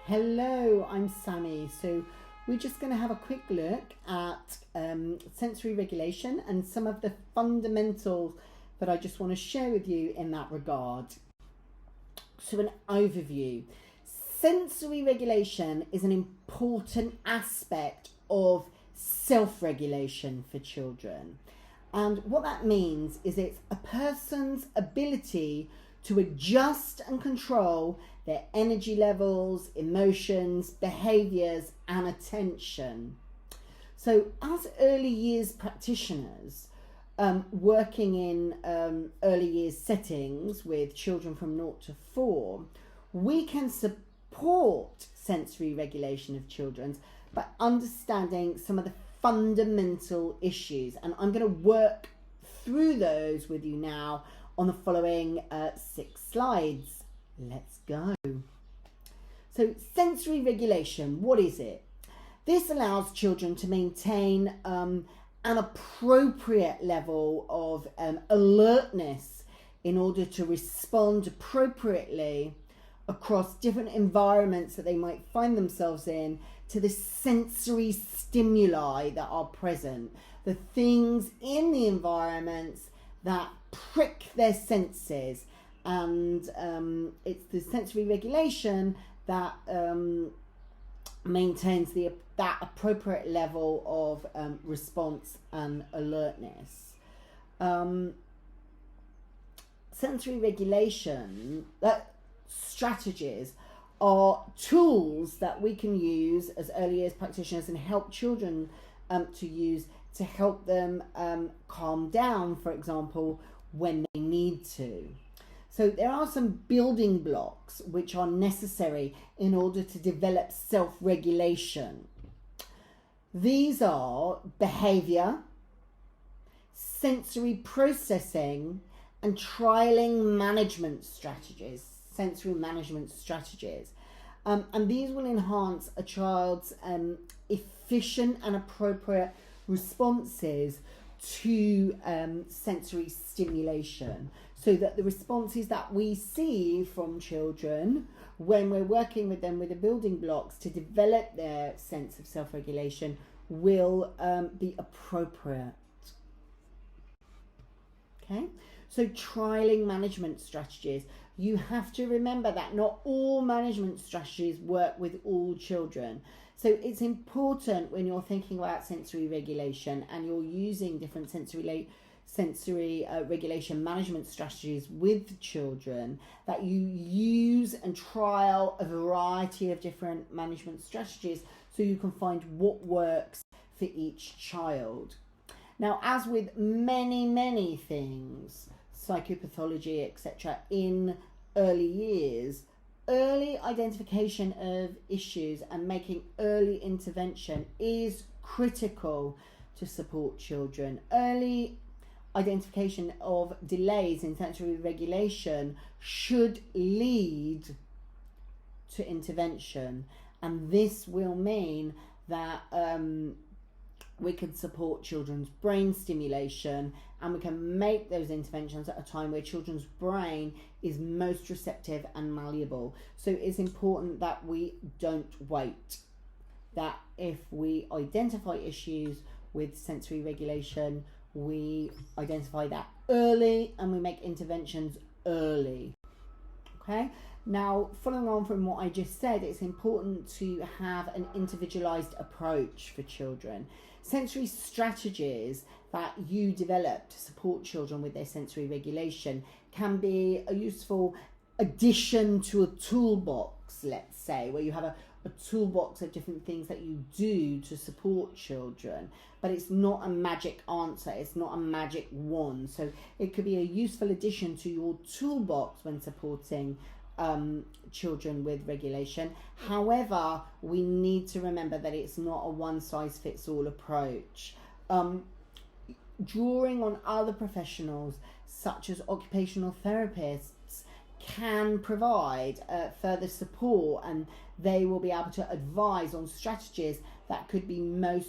Hello, I'm Sammy. So we're just going to have a quick look at sensory regulation and some of the fundamentals that I just want to share with you in that regard. So an overview. Sensory regulation is an important aspect of self-regulation for children. And what that means is it's a person's ability to adjust and control their energy levels, emotions, behaviours and attention. So as early years practitioners, working in early years settings with children from 0 to 4, we can support sensory regulation of children by understanding some of the fundamental issues. And I'm going to work through those with you now on the following 6 slides. Let's go. So sensory regulation, what is it? This allows children to maintain an appropriate level of alertness in order to respond appropriately across different environments that they might find themselves in to the sensory stimuli that are present, the things in the environments that prick their senses, and it's the sensory regulation that maintains that appropriate level of response and alertness. Sensory regulation strategies are tools that we can use as early years practitioners and help children to use to help them calm down, for example, when they need to. So there are some building blocks which are necessary in order to develop self-regulation. These are behaviour, sensory processing, and trialing management strategies, sensory management strategies. And these will enhance a child's efficient and appropriate responses to sensory stimulation, so that the responses that we see from children when we're working with them with the building blocks to develop their sense of self-regulation will be appropriate. Okay, so trialing management strategies. You have to remember that not all management strategies work with all children. So it's important when you're thinking about sensory regulation and you're using different sensory regulation management strategies with children, that you use and trial a variety of different management strategies so you can find what works for each child. Now, as with many things, psychopathology, etc., in early years, early identification of issues and making early intervention is critical to support children. Early identification of delays in sensory regulation should lead to intervention, and this will mean that we can support children's brain stimulation, and we can make those interventions at a time where children's brain is most receptive and malleable. So it's important that we don't wait, that if we identify issues with sensory regulation, we identify that early and we make interventions early. Okay, now following on from what I just said, it's important to have an individualized approach for children. Sensory strategies that you develop to support children with their sensory regulation can be a useful addition to a toolbox, let's say, where you have a toolbox of different things that you do to support children, but it's not a magic answer, it's not a magic wand. So it could be a useful addition to your toolbox when supporting children with regulation. However, we need to remember that it's not a one-size-fits-all approach. Drawing on other professionals such as occupational therapists can provide further support, and they will be able to advise on strategies that could be most